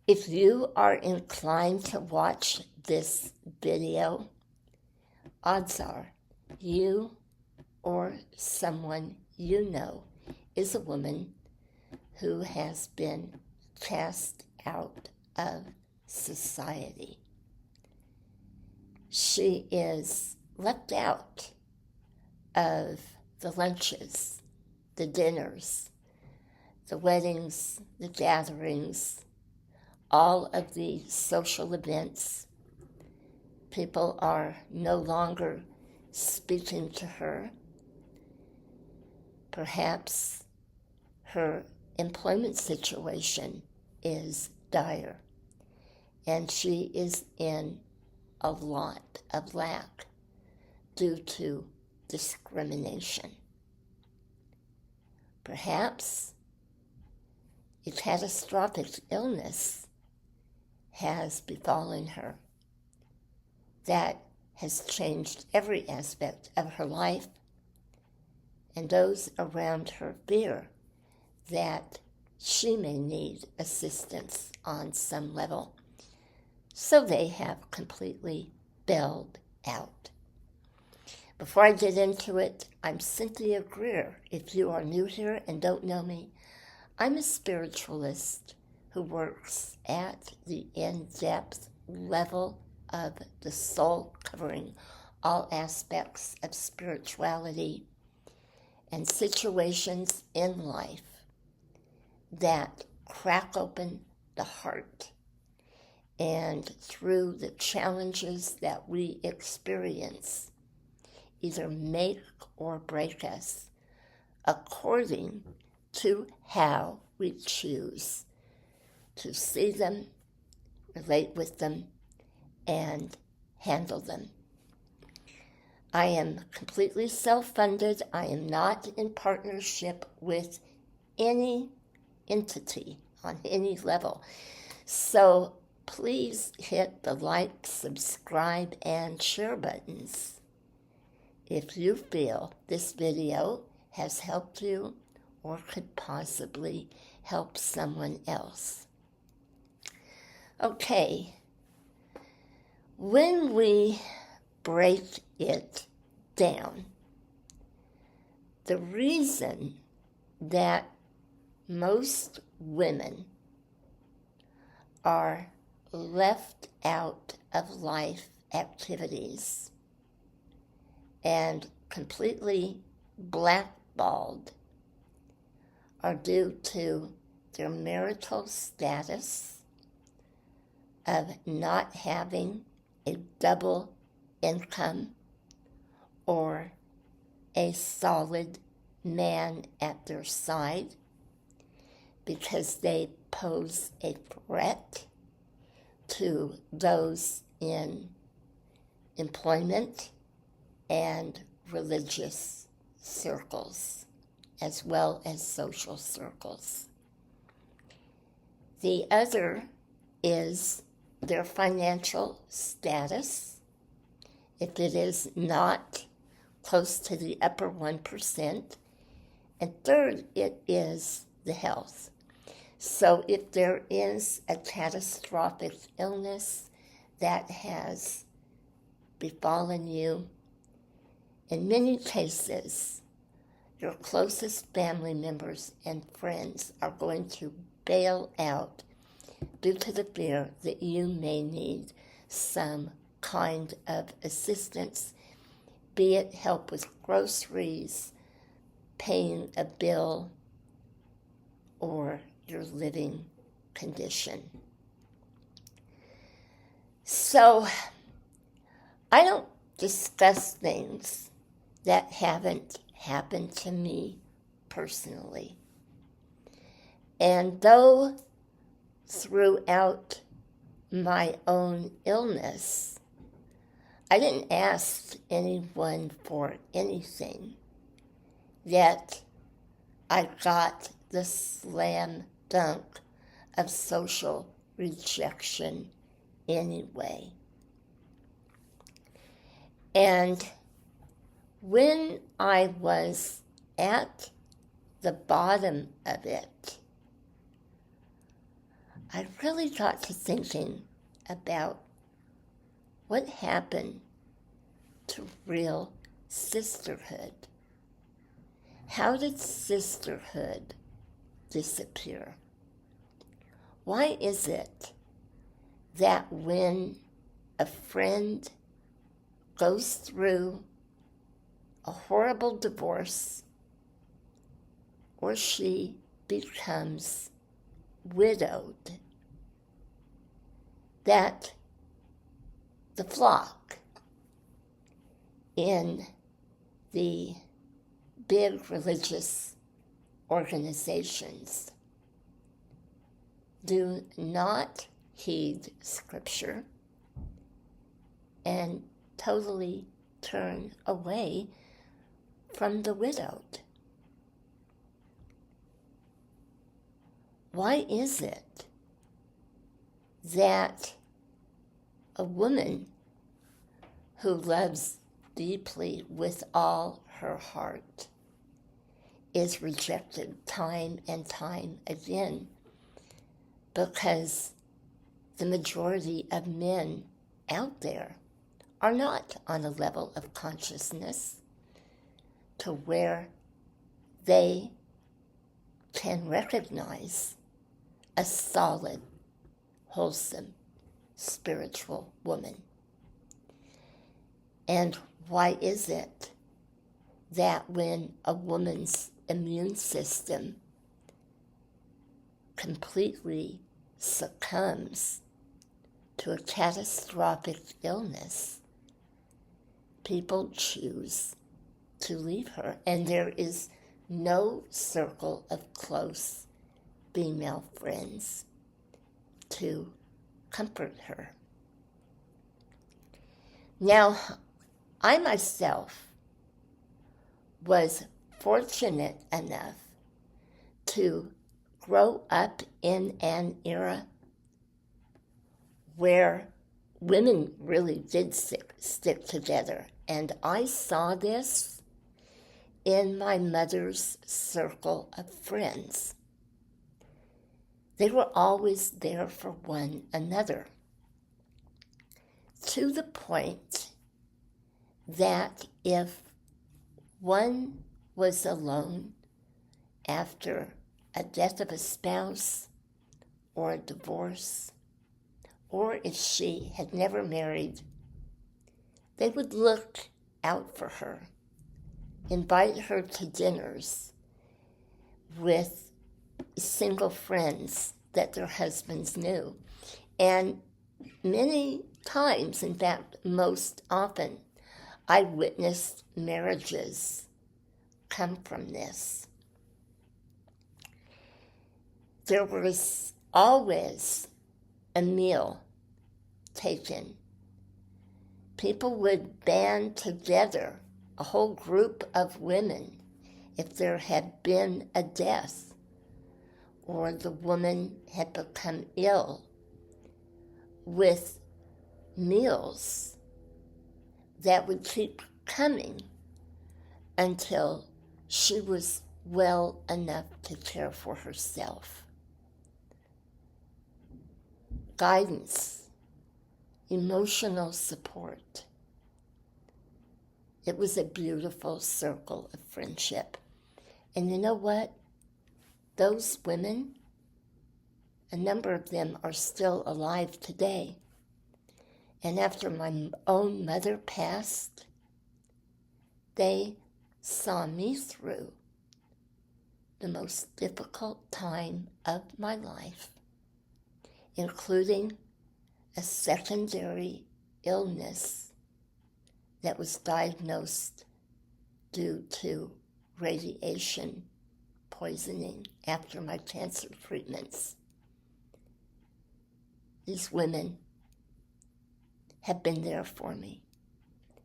If you are inclined to watch this video, odds are you or someone you know is a woman who has been cast out of society. She is left out of the lunches, the dinners, the weddings, the gatherings, all of the social events. People are no longer speaking to her. Perhaps her employment situation is dire, and she is in a lot of lack due to discrimination. Perhaps a catastrophic illness has befallen her that has changed every aspect of her life, and those around her fear that she may need assistance on some level, so they have completely bailed out. Before I get into it, I'm Cynthia Greer. If you are new here and don't know me, I'm a spiritualist who works at the in-depth level of the soul, covering all aspects of spirituality and situations in life that crack open the heart, and through the challenges that we experience either make or break us according to how we choose to see them, relate with them, and handle them. I am completely self-funded. I am not in partnership with any entity on any level. So please hit the like, subscribe, and share buttons if you feel this video has helped you or could possibly help someone else. Okay, when we break it down, the reason that most women are left out of life activities and completely blackballed are due to their marital status of not having a double income or a solid man at their side, because they pose a threat to those in employment and religious circles, as well as social circles. The other is their financial status. If it is not close to the upper 1%. And third, it is the health. So if there is a catastrophic illness that has befallen you, in many cases, your closest family members and friends are going to bail out due to the fear that you may need some kind of assistance, be it help with groceries, paying a bill, or your living condition. So I don't discuss things that haven't happened to me personally. And though throughout my own illness, I didn't ask anyone for anything, yet I got the slam dunk of social rejection anyway. And when I was at the bottom of it, I really got to thinking about what happened to real sisterhood. How did sisterhood disappear? Why is it that when a friend goes through a horrible divorce or she becomes widowed, that the flock in the big religious organizations do not heed Scripture and totally turn away from the widowed? Why is it that a woman who loves deeply with all her heart is rejected time and time again because the majority of men out there are not on a level of consciousness to where they can recognize a solid, wholesome, spiritual woman? And why is it that when a woman's immune system completely succumbs to a catastrophic illness, people choose to leave her, and there is no circle of close female friends to comfort her? Now, I myself was fortunate enough to grow up in an era where women really did stick together. And I saw this in my mother's circle of friends. They were always there for one another, to the point that if one was alone after a death of a spouse or a divorce, or if she had never married, they would look out for her, invite her to dinners with single friends that their husbands knew. And many times, in fact, most often, I witnessed marriages come from this. There was always a meal taken. People would band together, a whole group of women, if there had been a death or the woman had become ill, with meals that would keep coming until she was well enough to care for herself. Guidance, emotional support. It was a beautiful circle of friendship. And you know what? Those women, a number of them are still alive today. And after my own mother passed, they saw me through the most difficult time of my life, including a secondary illness that was diagnosed due to radiation poisoning after my cancer treatments. These women have been there for me,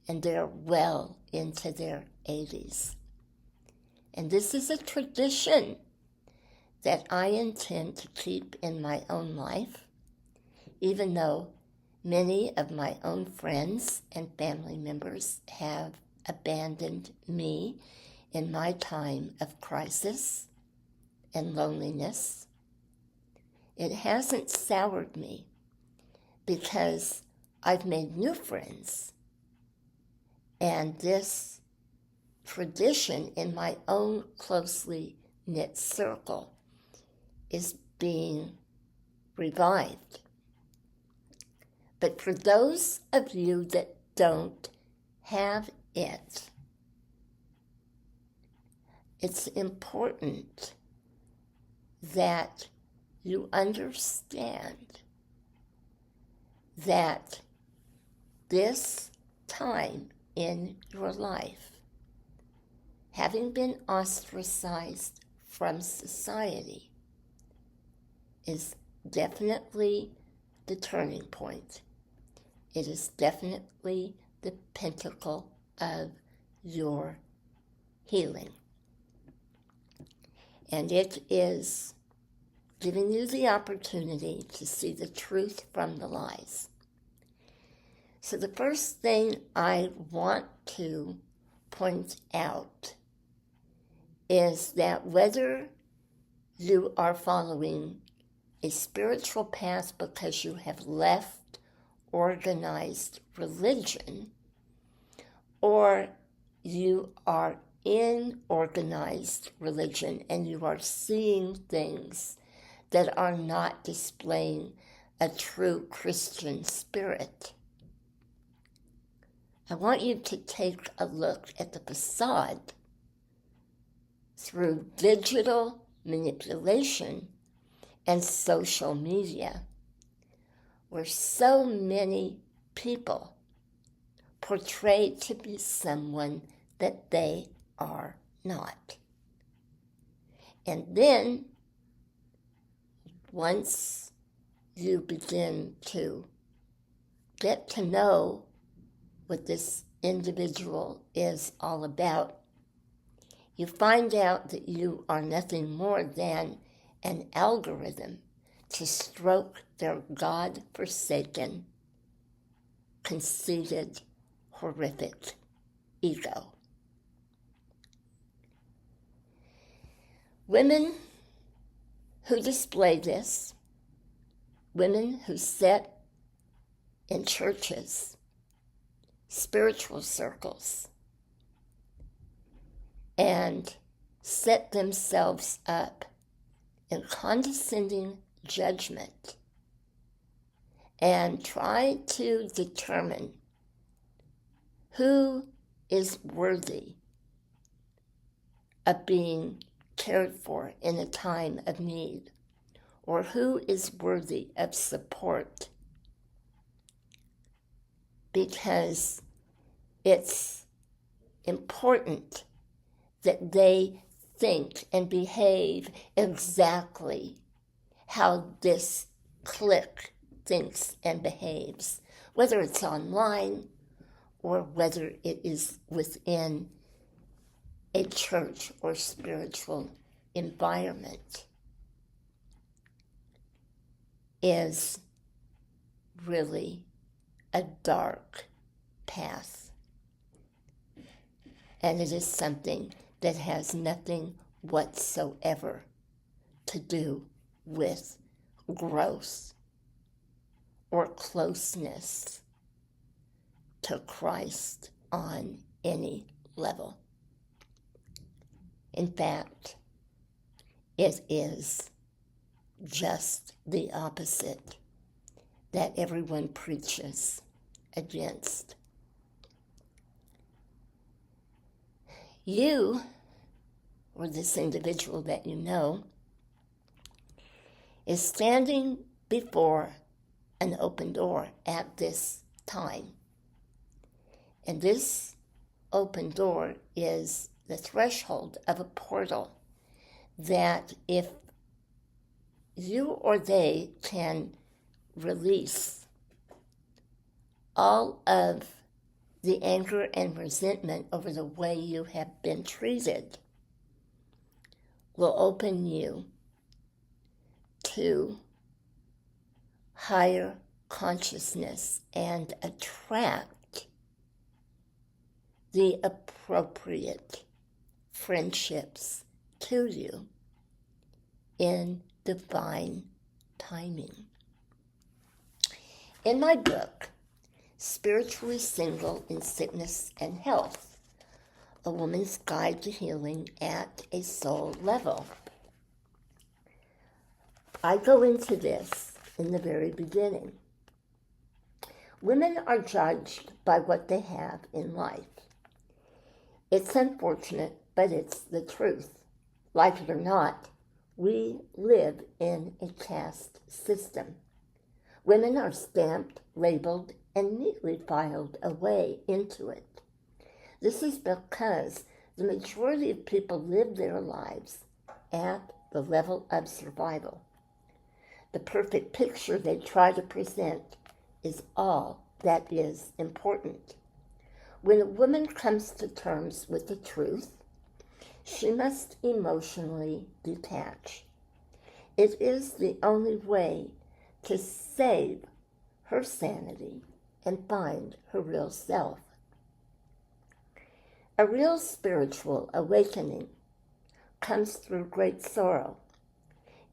and they're well into their 80s. And this is a tradition that I intend to keep in my own life, even though many of my own friends and family members have abandoned me in my time of crisis and loneliness. It hasn't soured me because I've made new friends. And this tradition in my own closely knit circle is being revived. But for those of you that don't have it, it's important that you understand that this time in your life, having been ostracized from society, is definitely the turning point. It is definitely the pinnacle of your healing. And it is giving you the opportunity to see the truth from the lies. So the first thing I want to point out is that whether you are following a spiritual path because you have left organized religion, or you are in organized religion and you are seeing things that are not displaying a true Christian spirit, I want you to take a look at the facade through digital manipulation and social media, where so many people portray to be someone that they are not. And then, once you begin to get to know what this individual is all about, you find out that you are nothing more than an algorithm to stroke their God-forsaken, conceited, horrific ego. Women who display this, women who sit in churches, spiritual circles, and set themselves up in condescending judgment and try to determine who is worthy of being cared for in a time of need, or who is worthy of support, because it's important that they think and behave exactly how this clique thinks and behaves, whether it's online or whether it is within a church or spiritual environment, is really a dark path. And it is something that has nothing whatsoever to do with growth or closeness to Christ on any level. In fact, it is just the opposite that everyone preaches against. You, or this individual that you know, is standing before an open door at this time. And this open door is the threshold of a portal that, if you or they can release all of the anger and resentment over the way you have been treated, will open you to higher consciousness and attract the appropriate friendships to you in divine timing. In my book, Spiritually Single in Sickness and Health, A Woman's Guide to Healing at a Soul Level, I go into this in the very beginning. Women are judged by what they have in life. It's unfortunate, but it's the truth. Like it or not, we live in a caste system. Women are stamped, labeled, and neatly filed away into it. This is because the majority of people live their lives at the level of survival. The perfect picture they try to present is all that is important. When a woman comes to terms with the truth, she must emotionally detach. It is the only way to save her sanity and find her real self. A real spiritual awakening comes through great sorrow.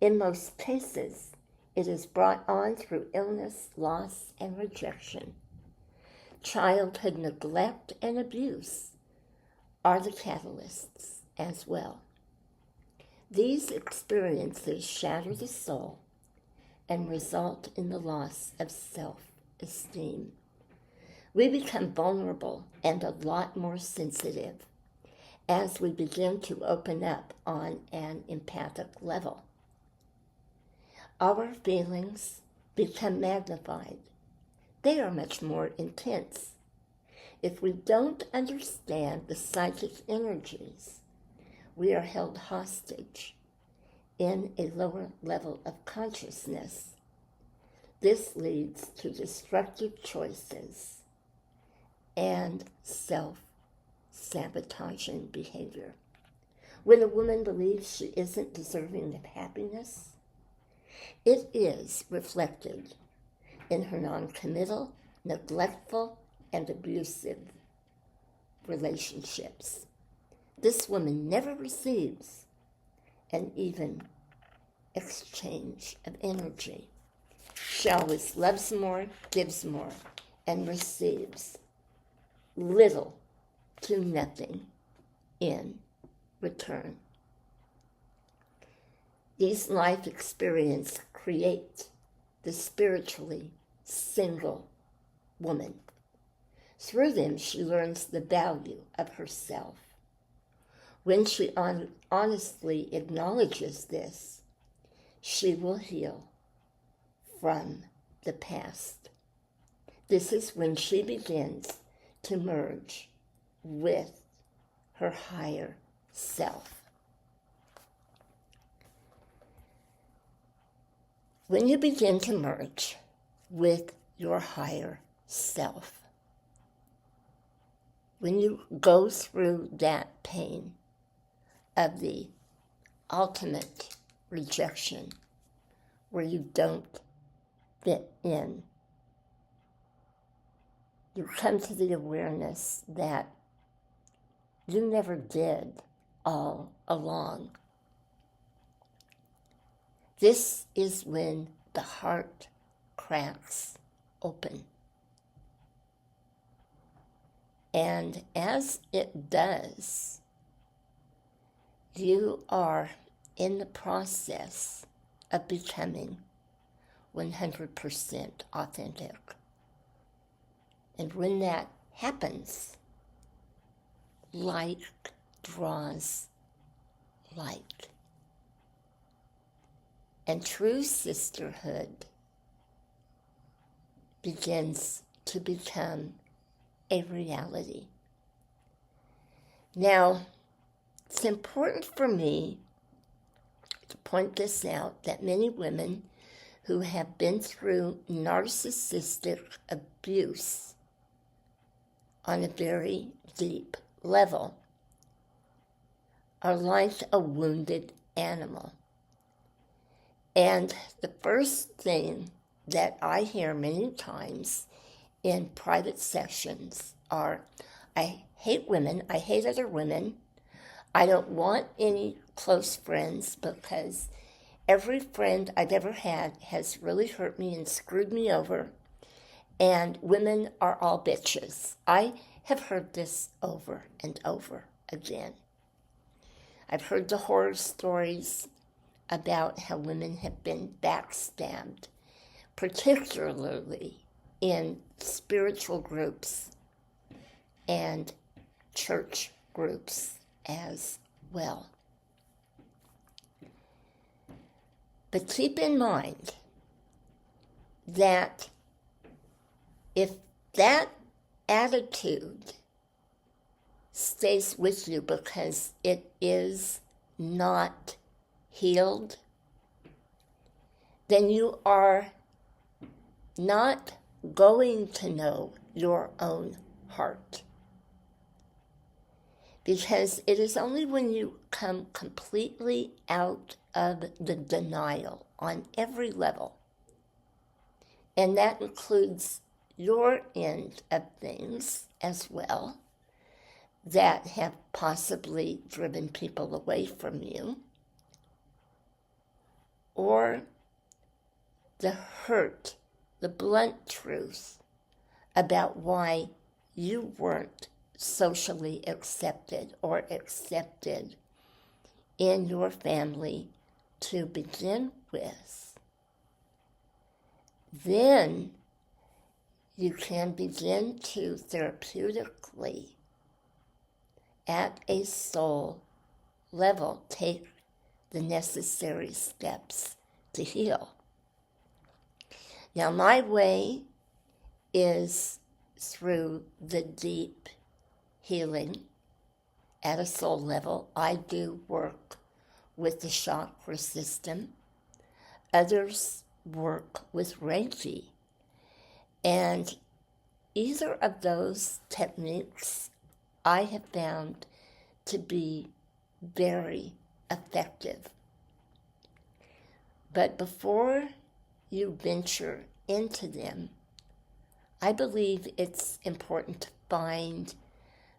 In most cases, it is brought on through illness, loss, and rejection. Childhood neglect and abuse are the catalysts as well. These experiences shatter the soul and result in the loss of self-esteem. We become vulnerable and a lot more sensitive as we begin to open up on an empathic level. Our feelings become magnified. They are much more intense. If we don't understand the psychic energies, we are held hostage in a lower level of consciousness. This leads to destructive choices and self-sabotaging behavior. When a woman believes she isn't deserving of happiness, it is reflected in her non-committal, neglectful, and abusive relationships. This woman never receives an even exchange of energy. She always loves more, gives more, and receives little to nothing in return. These life experiences create the spiritually single woman. Through them, she learns the value of herself. When she honestly acknowledges this, she will heal from the past. This is when she begins to merge with her higher self. When you begin to merge with your higher self, when you go through that pain of the ultimate rejection, where you don't fit in, you come to the awareness that you never did all along. This is when the heart cracks open. And as it does, you are in the process of becoming 100% authentic. And when that happens, like draws like. And true sisterhood begins to become a reality. Now, it's important for me to point this out, that many women who have been through narcissistic abuse on a very deep level are like a wounded animal. And the first thing that I hear many times in private sessions are, I hate women, I hate other women, I don't want any close friends because every friend I've ever had has really hurt me and screwed me over, and women are all bitches. I have heard this over and over again. I've heard the horror stories about how women have been backstabbed, particularly in spiritual groups and church groups as well. But keep in mind that if that attitude stays with you because it is not healed, then you are not going to know your own heart. Because it is only when you come completely out of the denial on every level, and that includes your end of things as well, that have possibly driven people away from you, or the hurt, the blunt truth about why you weren't socially accepted or accepted in your family to begin with, then you can begin to therapeutically, at a soul level, take the necessary steps to heal. Now, my way is through the deep healing at a soul level. I do work with the chakra system. Others work with Reiki. And either of those techniques I have found to be very effective. But before you venture into them, I believe it's important to find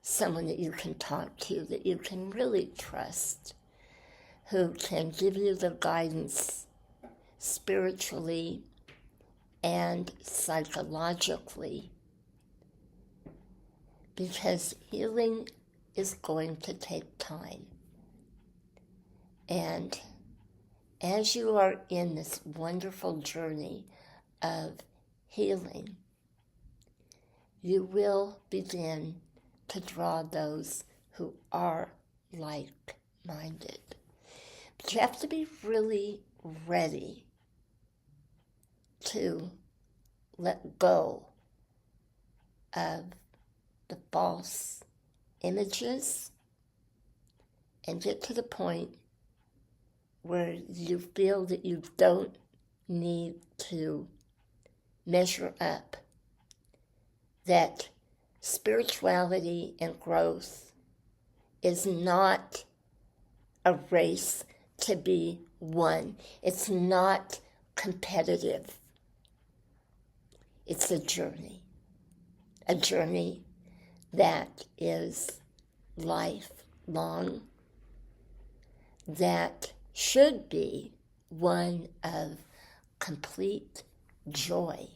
someone that you can talk to, that you can really trust, who can give you the guidance spiritually and psychologically, because healing is going to take time. And as you are in this wonderful journey of healing, you will begin to draw those who are like-minded. But you have to be really ready to let go of the false images and get to the point where you feel that you don't need to measure up, that spirituality and growth is not a race to be won. It's not competitive. It's a journey that is lifelong, that should be one of complete joy,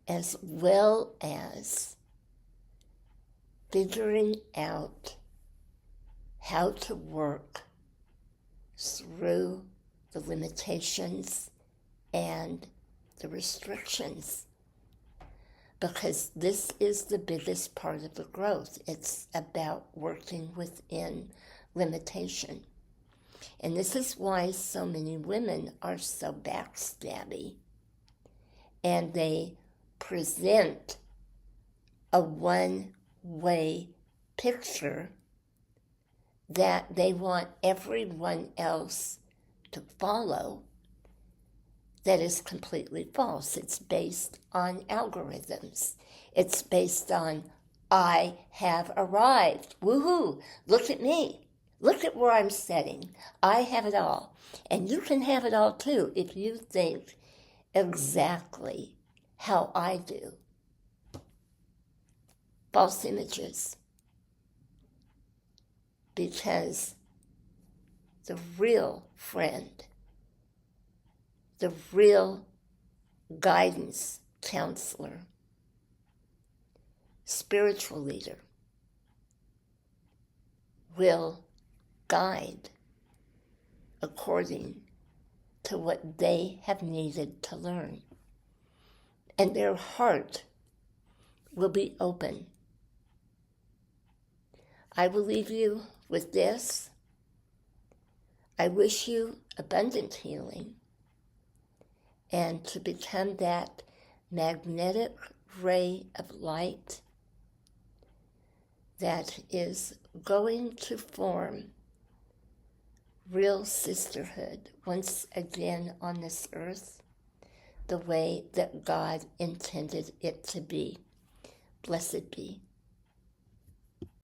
as well as figuring out how to work through the limitations and the restrictions. Because this is the biggest part of the growth. It's about working within limitation. And this is why so many women are so backstabby. And they present a one-way picture that they want everyone else to follow, that is completely false. It's based on algorithms. It's based on, I have arrived. Woohoo! Look at me. Look at where I'm sitting. I have it all. And you can have it all too if you think exactly how I do. False images. Because the real friend the real guidance counselor, spiritual leader, will guide according to what they have needed to learn. And their heart will be open. I will leave you with this. I wish you abundant healing and to become that magnetic ray of light that is going to form real sisterhood once again on this earth, the way that God intended it to be. Blessed be.